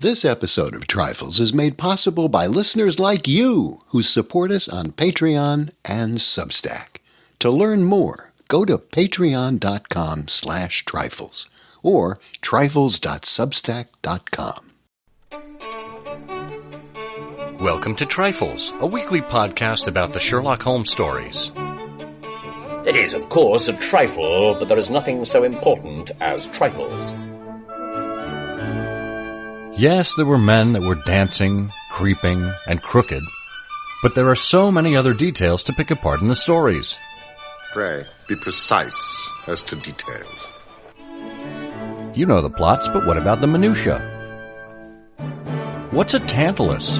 This episode of Trifles is made possible by listeners like you who support us on Patreon and Substack. To learn more, go to patreon.com/trifles or trifles.substack.com. Welcome to Trifles, a weekly podcast about the Sherlock Holmes stories. It is, of course, a trifle, but there is nothing so important as trifles. Yes, there were men that were dancing, creeping, and crooked, but there are so many other details to pick apart in the stories. Pray, be precise as to details. You know the plots, but what about the minutiae? What's a tantalus?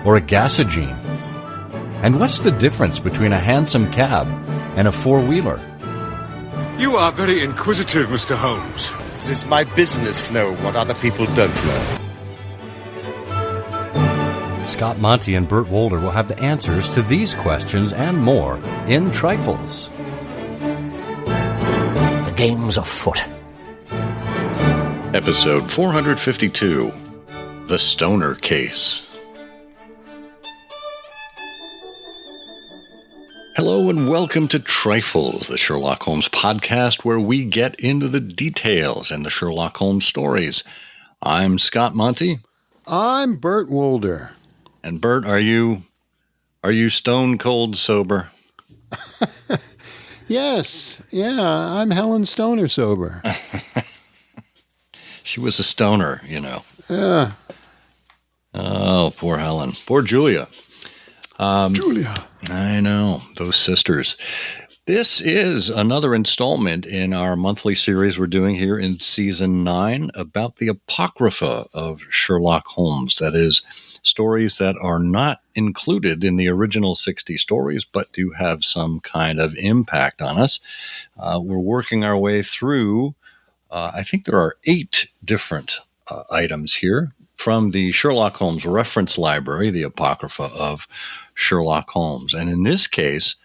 Or a gasogene? And what's the difference between a hansom cab and a four-wheeler? You are very inquisitive, Mr. Holmes. It is my business to know what other people don't know. Scott Monty and Bert Wolder will have the answers to these questions and more in Trifles. The game's afoot. Episode 452, The Stonor Case. Hello and welcome to Trifles, the Sherlock Holmes podcast where we get into the details in the Sherlock Holmes stories. I'm Scott Monty. I'm Bert Wolder. And Bert, are you stone cold sober? Yes, I'm Helen Stoner sober. She was a stoner, you know. Yeah. Oh, poor Helen. Poor Julia. Julia. I know, those sisters. This is another installment in our monthly series we're doing here in Season 9 about the apocrypha of Sherlock Holmes. That is, stories that are not included in the original 60 stories, but do have some kind of impact on us. We're working our way through, I think there are 8 different items here from the Sherlock Holmes reference library, the apocrypha of Sherlock Holmes. And in this case,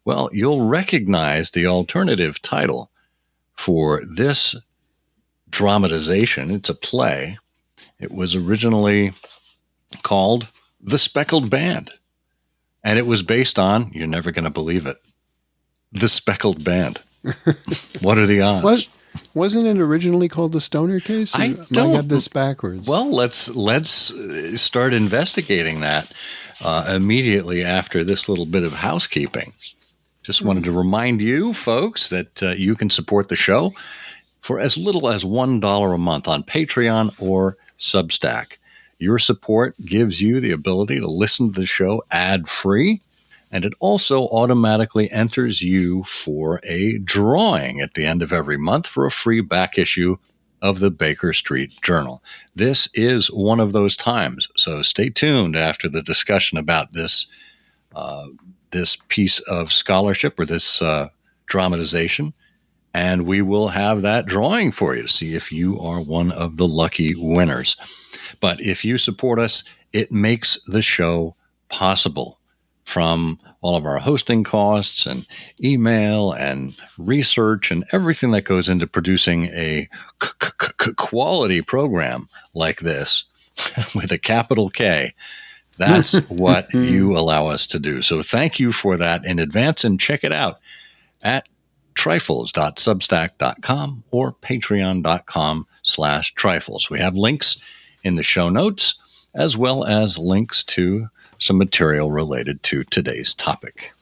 well, you'll recognize the alternative title for this dramatization. It's a play. It was originally called The Speckled Band. And it was based on, you're never going to believe it, The Speckled Band. What are the odds? Wasn't it originally called the Stonor Case? I don't have this backwards. Well, let's start investigating that immediately after this little bit of housekeeping. Just wanted to remind you, folks, that you can support the show for as little as $1 a month on Patreon or Substack. Your support gives you the ability to listen to the show ad-free, and it also automatically enters you for a drawing at the end of every month for a free back issue of the Baker Street Journal. This is one of those times, so stay tuned after the discussion about this piece of scholarship or this dramatization, and we will have that drawing for you to see if you are one of the lucky winners. But if you support us, it makes the show possible, from all of our hosting costs and email and research and everything that goes into producing a quality program like this with a capital K. That's what you allow us to do. So thank you for that in advance, and check it out at trifles.substack.com or patreon.com/trifles. We have links in the show notes, as well as links to some material related to today's topic.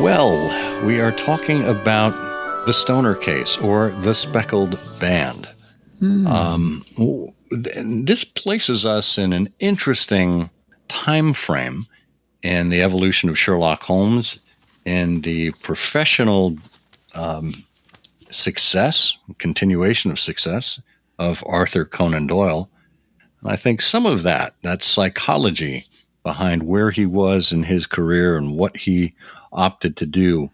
Well, we are talking about the Stonor Case, or the Speckled Band. This places us in an interesting time frame in the evolution of Sherlock Holmes, in the professional continuation of success of Arthur Conan Doyle. And I think some of that psychology behind where he was in his career and what he opted to do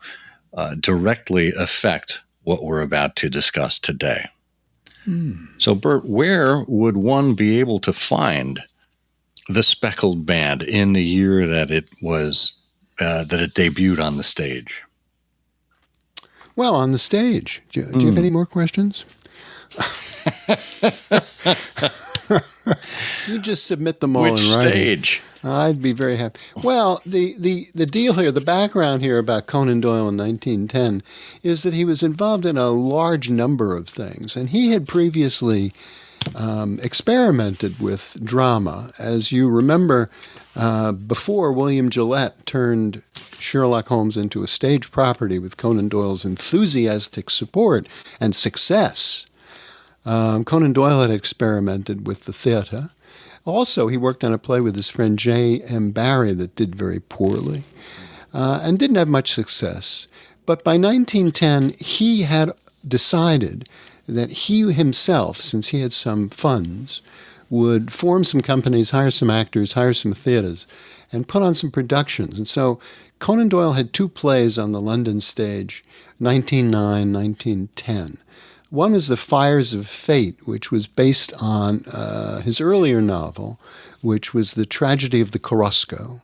directly affect what we're about to discuss today. So, Bert, where would one be able to find the Speckled Band in the year that it was that it debuted on the stage? Well, on the stage. Do you have any more questions? You just submit them all Which in writing. stage? I'd be very happy. Well, the deal here, the background here about Conan Doyle in 1910 is that he was involved in a large number of things, and he had previously experimented with drama. As you remember, before William Gillette turned Sherlock Holmes into a stage property with Conan Doyle's enthusiastic support and success, Conan Doyle had experimented with the theater. Also, he worked on a play with his friend J.M. Barrie that did very poorly and didn't have much success. But by 1910, he had decided that he himself, since he had some funds, would form some companies, hire some actors, hire some theaters, and put on some productions. And so Conan Doyle had 2 plays on the London stage, 1909, 1910. One is The Fires of Fate, which was based on his earlier novel, which was The Tragedy of the Korosko.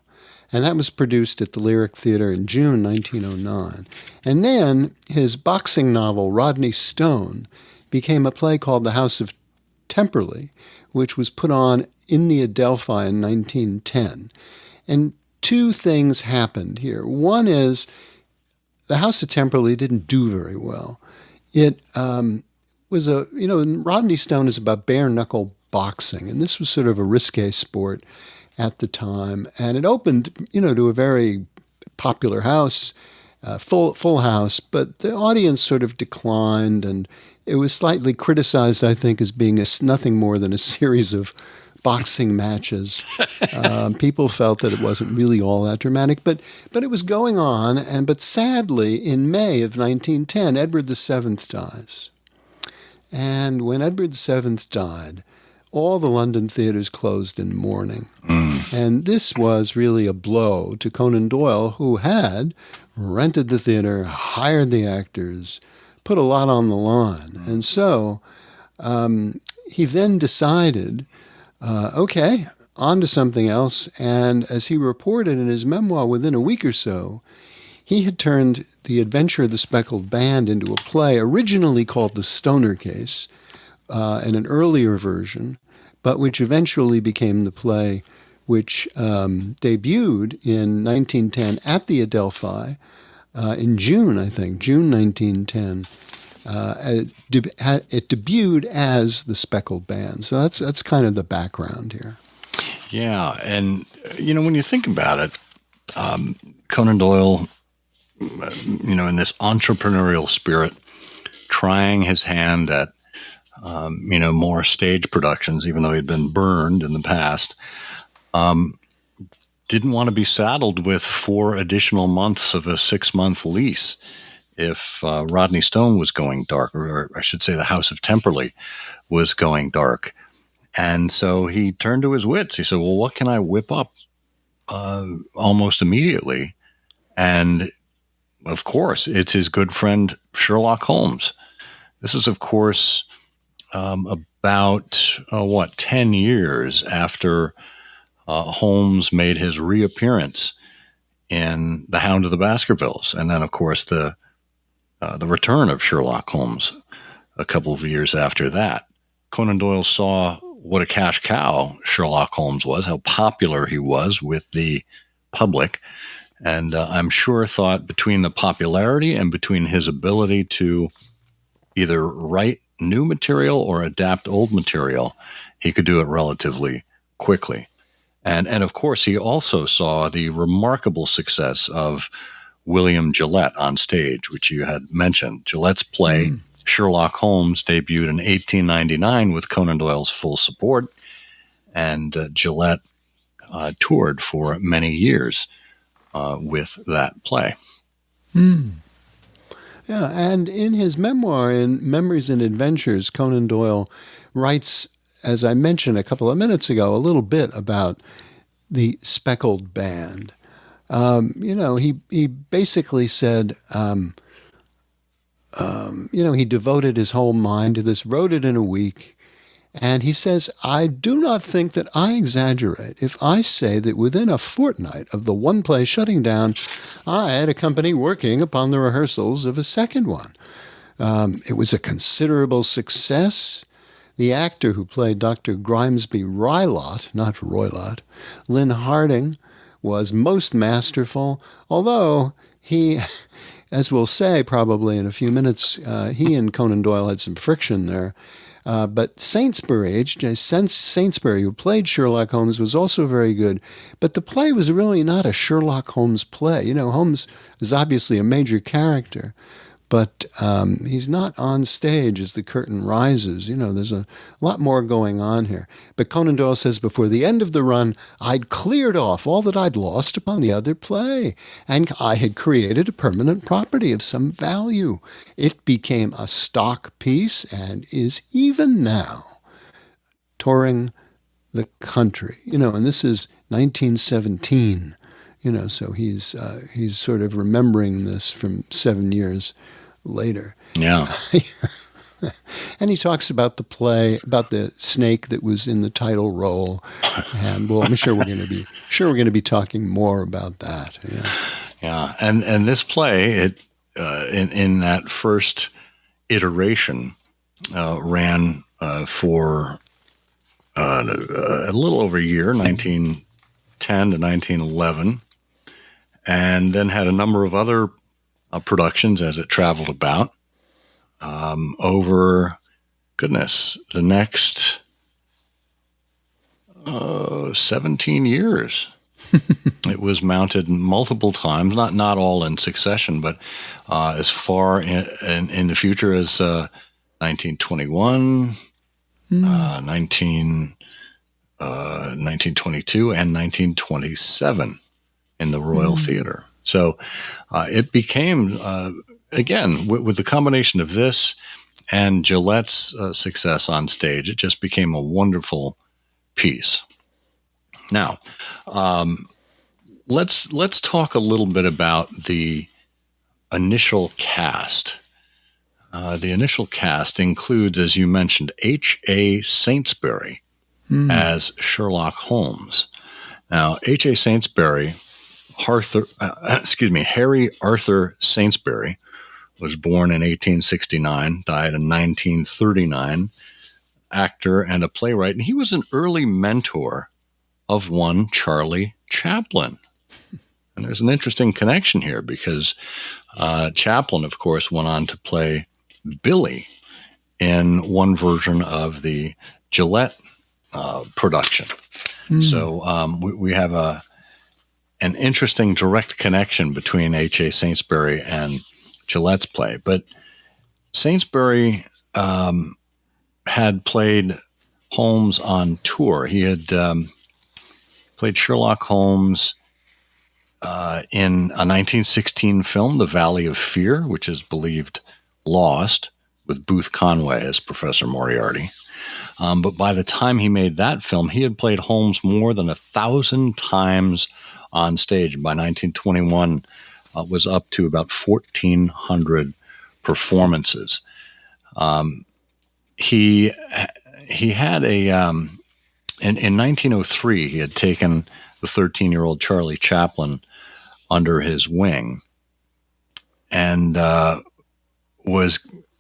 And that was produced at the Lyric Theatre in June 1909. And then his boxing novel, Rodney Stone, became a play called The House of Temperley, which was put on in the Adelphi in 1910. And 2 things happened here. One is The House of Temperley didn't do very well. It was Rodney Stone is about bare-knuckle boxing, and this was sort of a risque sport at the time. And it opened, to a very popular house, full house, but the audience sort of declined, and it was slightly criticized, I think, as being nothing more than a series of boxing matches. People felt that it wasn't really all that dramatic, but it was going on. But sadly, in May of 1910, Edward VII dies. And when Edward VII died, all the London theaters closed in mourning. And this was really a blow to Conan Doyle, who had rented the theater, hired the actors, put a lot on the line. And so he then decided, okay, on to something else. And as he reported in his memoir, within a week or so, he had turned The Adventure of the Speckled Band into a play originally called The Stonor Case, in an earlier version, but which eventually became the play which debuted in 1910 at the Adelphi in June, I think, June 1910. It debuted as The Speckled Band. So that's kind of the background here. Yeah, and, when you think about it, Conan Doyle, in this entrepreneurial spirit, trying his hand at, more stage productions, even though he'd been burned in the past, didn't want to be saddled with 4 additional months of a 6-month lease if Rodney Stone was going dark, or I should say the House of Temperley was going dark. And so he turned to his wits. He said, well, what can I whip up almost immediately? And, of course, it's his good friend Sherlock Holmes. This is, of course, about, 10 years after Holmes made his reappearance in The Hound of the Baskervilles. And then, of course, the return of Sherlock Holmes a couple of years after that. Conan Doyle saw what a cash cow Sherlock Holmes was, how popular he was with the public. And I'm sure thought between the popularity and between his ability to either write new material or adapt old material, he could do it relatively quickly. And of course, he also saw the remarkable success of William Gillette on stage, which you had mentioned. Gillette's play, Sherlock Holmes, debuted in 1899 with Conan Doyle's full support, and Gillette toured for many years with that play. Yeah, and in his memoir, in Memories and Adventures, Conan Doyle writes, as I mentioned a couple of minutes ago, a little bit about the Speckled Band. He basically said, he devoted his whole mind to this, wrote it in a week, And he says, I do not think that I exaggerate if I say that within a fortnight of the one play shutting down, I had a company working upon the rehearsals of a second one. It was a considerable success. The actor who played Dr. Grimesby Rylott, not Roylott, Lynn Harding, was most masterful, although he, as we'll say probably in a few minutes, he and Conan Doyle had some friction there. But Saintsbury, H.J. Saintsbury, who played Sherlock Holmes, was also very good. But the play was really not a Sherlock Holmes play. You know, Holmes is obviously a major character, but he's not on stage as the curtain rises. You know, there's a lot more going on here. But Conan Doyle says before the end of the run, I'd cleared off all that I'd lost upon the other play, and I had created a permanent property of some value. It became a stock piece and is even now touring the country. You know, and this is 1917. You know, so he's sort of remembering this from 7 years later. Yeah. And he talks about the play, about the snake that was in the title role, and well, I'm sure we're going to be talking more about that. Yeah. Yeah, and this play, it in that first iteration, ran for a little over a year, 1910 to 1911. And then had a number of other productions as it traveled about over, the next 17 years. It was mounted multiple times, not all in succession, but as far in the future as 1921, 1922, and 1927. In the Royal Theatre. So it became, again, with the combination of this and Gillette's success on stage, it just became a wonderful piece. Now, let's talk a little bit about the initial cast. The initial cast includes, as you mentioned, H.A. Saintsbury as Sherlock Holmes. Now, H.A. Saintsbury, Harry Arthur Saintsbury, was born in 1869, died in 1939, actor and a playwright, and he was an early mentor of one Charlie Chaplin. And there's an interesting connection here because Chaplin, of course, went on to play Billy in one version of the Gillette production. So we have an interesting direct connection between H.A. Saintsbury and Gillette's play. But Saintsbury had played Holmes on tour. He had played Sherlock Holmes in a 1916 film, The Valley of Fear, which is believed lost, with Booth Conway as Professor Moriarty. But by the time he made that film, he had played Holmes more than 1,000 times on stage. By 1921, was up to about 1,400 performances. He had in 1903, he had taken the 13-year-old Charlie Chaplin under his wing, and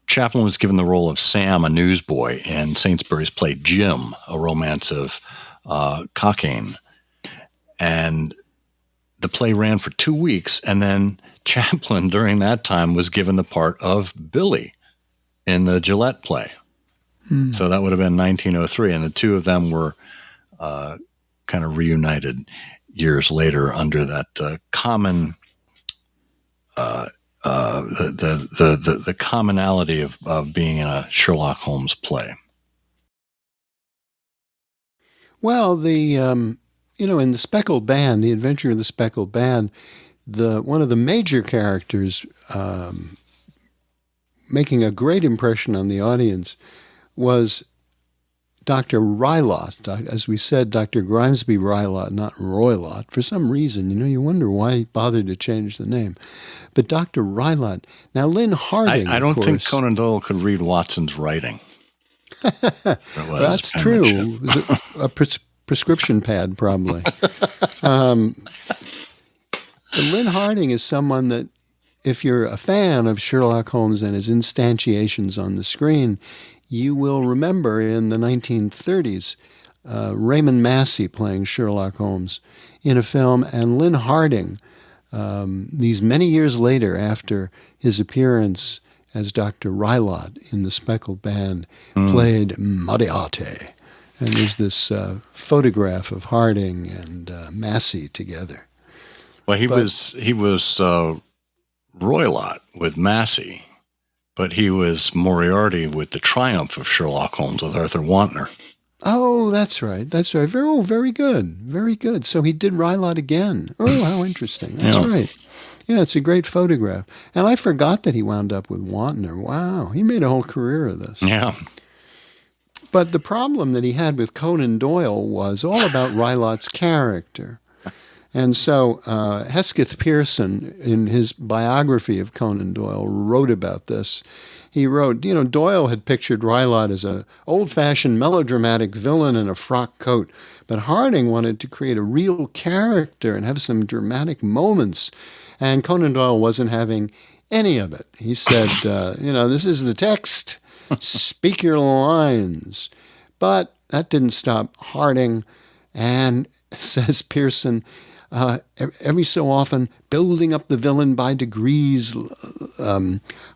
Chaplin was given the role of Sam, a newsboy, and Saintsbury's played Jim, a romance of Cockaigne. And the play ran for 2 weeks, and then Chaplin, during that time, was given the part of Billy in the Gillette play. So that would have been 1903, and the two of them were kind of reunited years later under that common the commonality of being in a Sherlock Holmes play. Well, in the Speckled Band, The Adventure of the Speckled Band, one of the major characters making a great impression on the audience was Dr. Rylott. As we said, Dr. Grimesby Rylott, not Roylott. For some reason, you wonder why he bothered to change the name. But Dr. Rylott. Now, Lynn Harding, I don't think Conan Doyle could read Watson's writing. That's true. It was a prescription pad, probably. Lynn Harding is someone that, if you're a fan of Sherlock Holmes and his instantiations on the screen, you will remember in the 1930s Raymond Massey playing Sherlock Holmes in a film, and Lynn Harding, these many years later after his appearance as Dr. Rylot in the Speckled Band, played Moriarty. And there's this photograph of Harding and Massey together. Well, he was Roylott with Massey, but he was Moriarty with The Triumph of Sherlock Holmes with Arthur Wantner. Oh, that's right. That's right. Very good. Very good. So he did Rylott again. Oh, how interesting. That's right. Yeah, it's a great photograph. And I forgot that he wound up with Wantner. Wow. He made a whole career of this. Yeah. But the problem that he had with Conan Doyle was all about Rylott's character. And so Hesketh Pearson, in his biography of Conan Doyle, wrote about this. He wrote, Doyle had pictured Rylott as an old-fashioned melodramatic villain in a frock coat, but Harding wanted to create a real character and have some dramatic moments, and Conan Doyle wasn't having any of it. He said, this is the text, speak your lines. But that didn't stop Harding, and, says Pearson, every so often, building up the villain by degrees,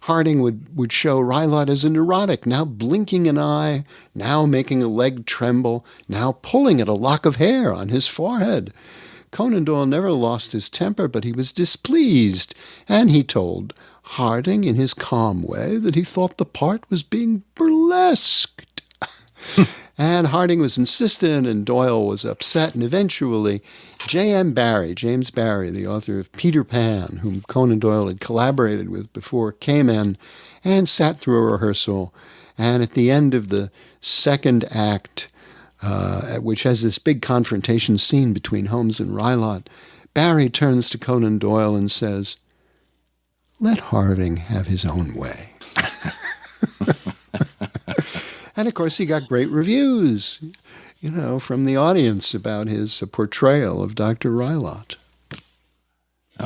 Harding would show Rylott as a neurotic, now blinking an eye, now making a leg tremble, now pulling at a lock of hair on his forehead. Conan Doyle never lost his temper, but he was displeased, and he told Harding in his calm way that he thought the part was being burlesqued. And Harding was insistent, and Doyle was upset, and eventually James Barrie, the author of Peter Pan, whom Conan Doyle had collaborated with before, came in and sat through a rehearsal. And at the end of the second act, which has this big confrontation scene between Holmes and Rylott, Barrie turns to Conan Doyle and says, "Let Harding have his own way." And, of course, he got great reviews, from the audience about his portrayal of Dr. Rylott.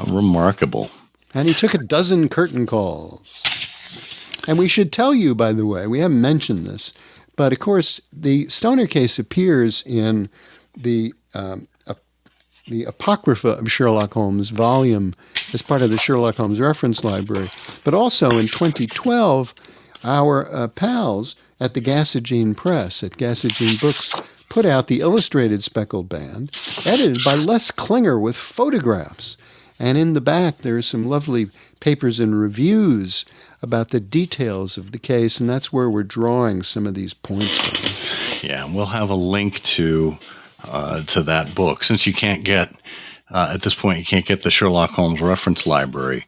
Remarkable. And he took 12 curtain calls. And we should tell you, by the way, we haven't mentioned this, but, of course, the Stonor Case appears in the Apocrypha of Sherlock Holmes volume as part of the Sherlock Holmes Reference Library. But also in 2012, our pals at the Gassagene Press, at Gassagene Books, put out the illustrated Speckled Band, edited by Les Klinger with photographs. And in the back, there are some lovely papers and reviews about the details of the case, and that's where we're drawing some of these points from. Yeah, we'll have a link to that book. Since you can't get, at this point, you can't get the Sherlock Holmes Reference Library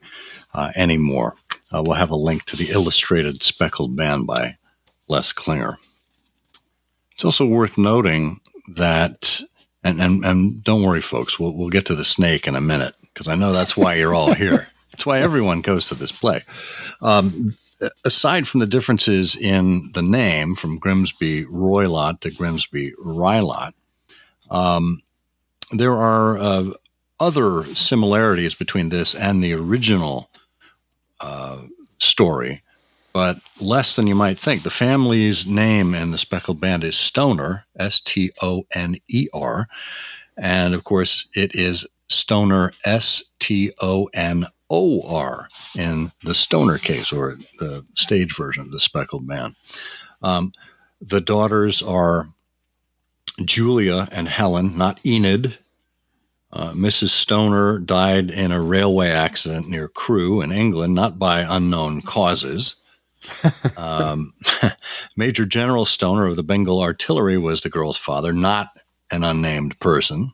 anymore. We'll have a link to the illustrated Speckled Band by Les Klinger. It's also worth noting that, and don't worry, folks, we'll get to the snake in a minute, because I know that's why you're all here. That's why everyone goes to this play. Aside from the differences in the name, from Grimsby Roylott to Grimsby Rylott, there are other similarities between this and the original story, but less than you might think. The family's name in the Speckled Band is Stonor, Stoner, and of course it is Stonor, Stonor, in the Stonor Case, or the stage version of the Speckled Band. The daughters are Julia and Helen, not Enid. Mrs. Stonor died in a railway accident near Crewe in England, not by unknown causes. Major General Stonor of the Bengal Artillery was the girl's father, not an unnamed person.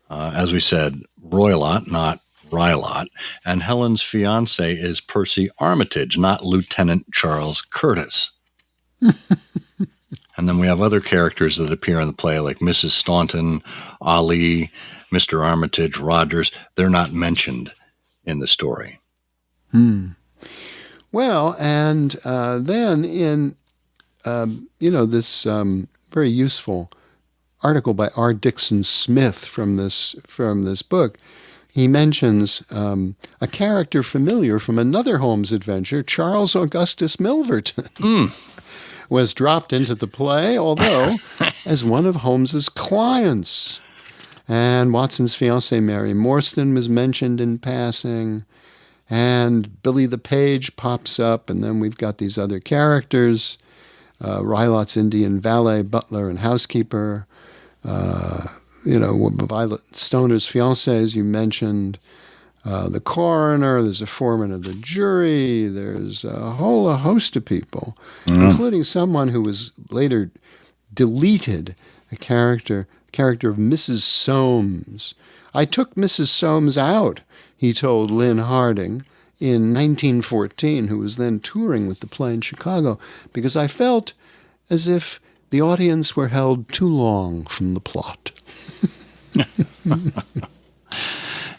As we said, Roylott, not Rylott. And Helen's fiancé is Percy Armitage, not Lieutenant Charles Curtis. And then we have other characters that appear in the play, like Mrs. Staunton, Ali, Mr. Armitage, Rogers. They're not mentioned in the story. Well, and then in this very useful article by R. Dixon Smith from this book. He mentions a character familiar from another Holmes adventure, Charles Augustus Milverton, was dropped into the play, although as one of Holmes's clients. And Watson's fiancée, Mary Morstan, was mentioned in passing. And Billy the Page pops up, and then we've got these other characters, Rylot's Indian valet, butler, and housekeeper, Violet Stoner's fiancée, as you mentioned, the coroner, there's a foreman of the jury, there's a whole host of people, including someone who was later deleted, a character of Mrs. Soames. I took Mrs. Soames out, he told Lynn Harding in 1914, who was then touring with the play in Chicago, because I felt as if the audience were held too long from the plot.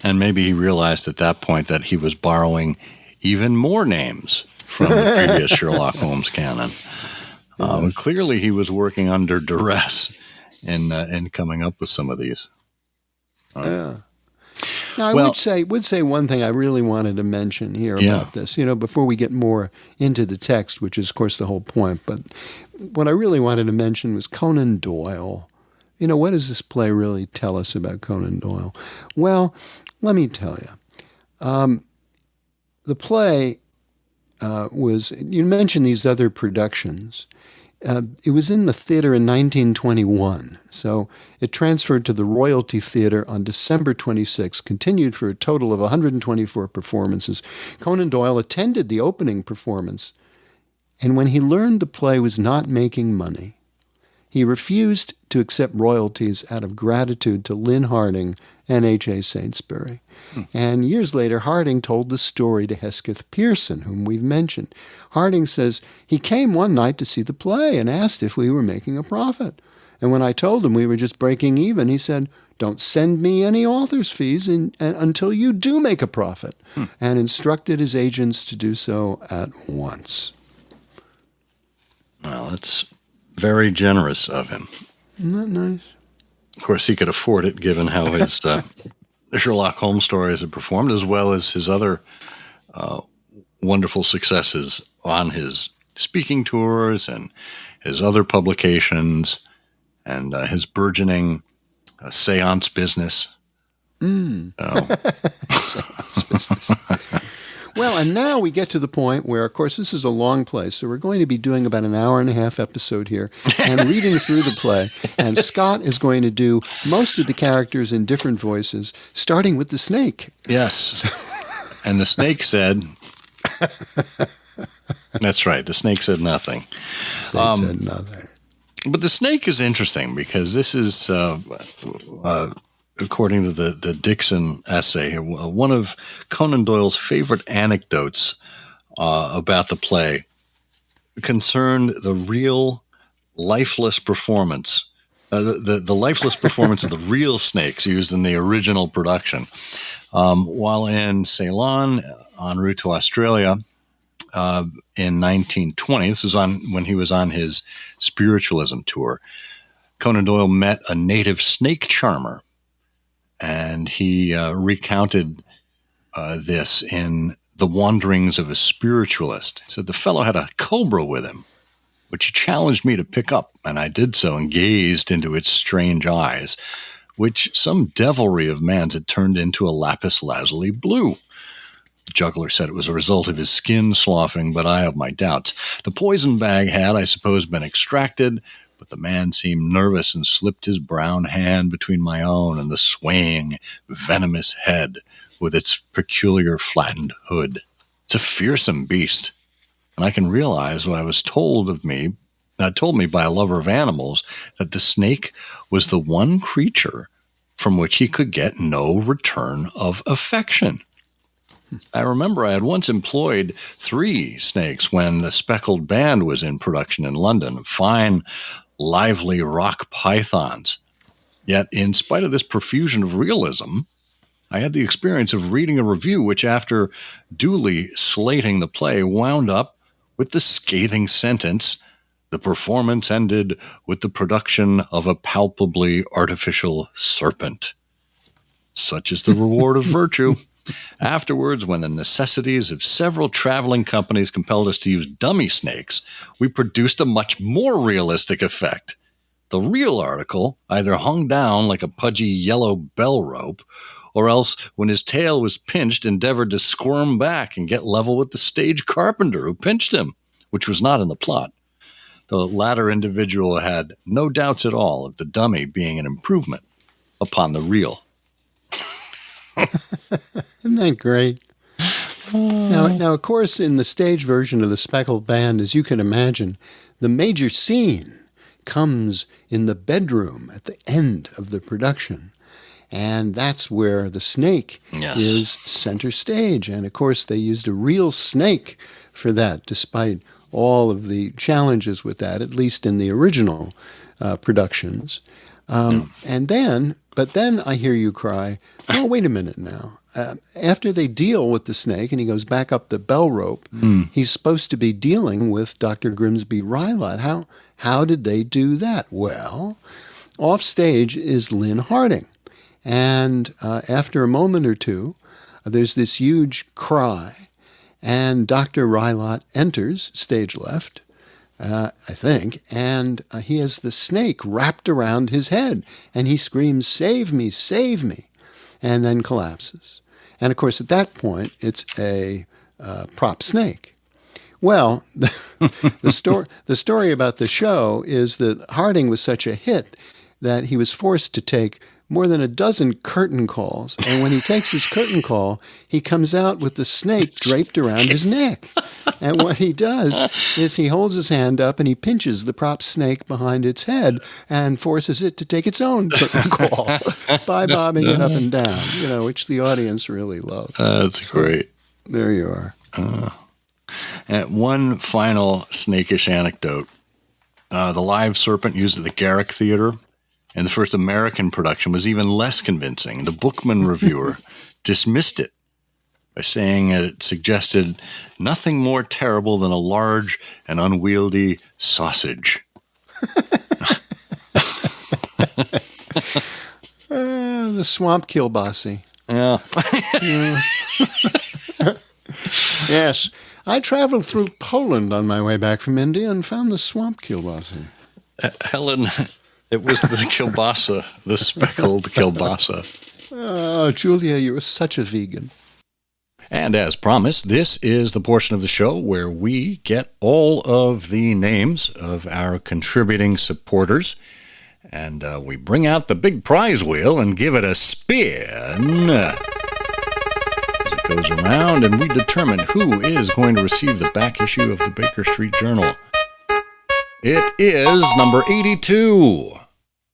And maybe he realized at that point that he was borrowing even more names from the previous Sherlock Holmes canon. Clearly he was working under duress in coming up with some of these. Yeah. Now, I would say one thing I really wanted to mention here about this, before we get more into the text, which is, of course, the whole point. But what I really wanted to mention was Conan Doyle. What does this play really tell us about Conan Doyle? Well, let me tell you. The play you mentioned these other productions. It was in the theater in 1921, so it transferred to the Royalty Theater on December 26, continued for a total of 124 performances. Conan Doyle attended the opening performance, and when he learned the play was not making money, he refused to accept royalties out of gratitude to Lynn Harding and H.A. Saintsbury. And years later, Harding told the story to Hesketh Pearson, whom we've mentioned. Harding says, he came one night to see the play and asked if we were making a profit. And when I told him we were just breaking even, he said, don't send me any author's fees until you do make a profit, and instructed his agents to do so at once. Well, that's very generous of him. Isn't that nice? Of course, he could afford it, given how his Sherlock Holmes stories had performed, as well as his other wonderful successes on his speaking tours and his other publications and his burgeoning seance business. Seance business. Well, and now we get to the point where, of course, this is a long play, so we're going to be doing about an hour and a half episode here and reading through the play. And Scott is going to do most of the characters in different voices, starting with the snake. Yes. And the snake said... That's right. The snake said nothing. The snake said nothing. But the snake is interesting because this is... according to the Dixon essay, one of Conan Doyle's favorite anecdotes about the play concerned the real lifeless performance, the lifeless performance of the real snakes used in the original production. While in Ceylon, en route to Australia in 1920, this was when he was on his spiritualism tour, Conan Doyle met a native snake charmer. And he recounted this in The Wanderings of a Spiritualist. He said the fellow had a cobra with him, which he challenged me to pick up, and I did so and gazed into its strange eyes, which some devilry of man's had turned into a lapis lazuli blue. The juggler said it was a result of his skin sloughing, but I have my doubts. The poison bag had, I suppose, been extracted, but the man seemed nervous and slipped his brown hand between my own and the swaying, venomous head with its peculiar flattened hood. It's a fearsome beast, and I can realize what I was told me by a lover of animals, that the snake was the one creature from which he could get no return of affection. I remember I had once employed 3 snakes when the Speckled Band was in production in London, fine, lively rock pythons. Yet, in spite of this profusion of realism, I had the experience of reading a review which, after duly slating the play, wound up with the scathing sentence, The performance ended with the production of a palpably artificial serpent. Such is the reward of virtue. Afterwards, when the necessities of several traveling companies compelled us to use dummy snakes, we produced a much more realistic effect. The real article either hung down like a pudgy yellow bell rope, or else, when his tail was pinched, endeavored to squirm back and get level with the stage carpenter who pinched him, which was not in the plot. The latter individual had no doubts at all of the dummy being an improvement upon the real. Isn't that great? Now, of course, in the stage version of the Speckled Band, as you can imagine, the major scene comes in the bedroom at the end of the production. And that's where the snake is center stage. And, of course, they used a real snake for that, despite all of the challenges with that, at least in the original productions. But then I hear you cry, oh, wait a minute now. After they deal with the snake and he goes back up the bell rope, he's supposed to be dealing with Dr. Grimsby Rylott. How did they do that? Well, off stage is Lynn Harding. And after a moment or two, there's this huge cry, and Dr. Rylott enters stage left, I think, and he has the snake wrapped around his head, and he screams, "Save me, save me," and then collapses. And, of course, at that point, it's a prop snake. Well, the story about the show is that Harding was such a hit that he was forced to take more than a dozen curtain calls. And when he takes his curtain call, he comes out with the snake draped around his neck. And what he does is he holds his hand up and he pinches the prop snake behind its head and forces it to take its own curtain call by bobbing it up and down, which the audience really loved. That's great. There you are. And one final snakish anecdote. The live serpent used at the Garrick Theater and the first American production was even less convincing. The Bookman reviewer dismissed it by saying that it suggested nothing more terrible than a large and unwieldy sausage. The swamp kielbasa. Yeah. Yes. I traveled through Poland on my way back from India and found the swamp kielbasa. Helen, it was the kielbasa, the speckled kielbasa. Oh, Julia, you were such a vegan. And as promised, this is the portion of the show where we get all of the names of our contributing supporters, and we bring out the big prize wheel and give it a spin as it goes around, and we determine who is going to receive the back issue of the Baker Street Journal. It is number 82,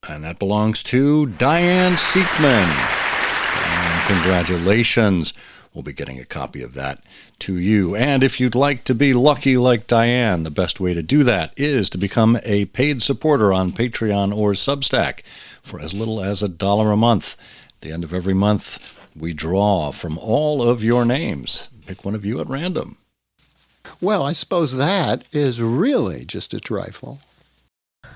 and that belongs to Diane Seekman. And congratulations. We'll be getting a copy of that to you. And if you'd like to be lucky like Diane, the best way to do that is to become a paid supporter on Patreon or Substack for as little as $1 a month. At the end of every month, we draw from all of your names. Pick one of you at random. Well, I suppose that is really just a trifle.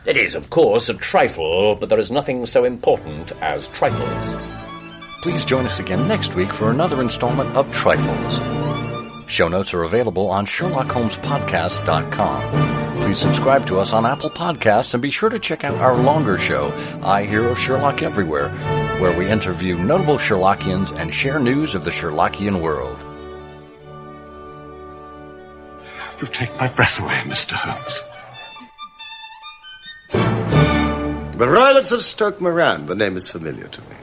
It is, of course, a trifle, but there is nothing so important as trifles. Please join us again next week for another installment of Trifles. Show notes are available on SherlockHolmesPodcast.com. Please subscribe to us on Apple Podcasts and be sure to check out our longer show, I Hear of Sherlock Everywhere, where we interview notable Sherlockians and share news of the Sherlockian world. You've taken my breath away, Mr. Holmes. The Rylotts of Stoke Moran. The name is familiar to me.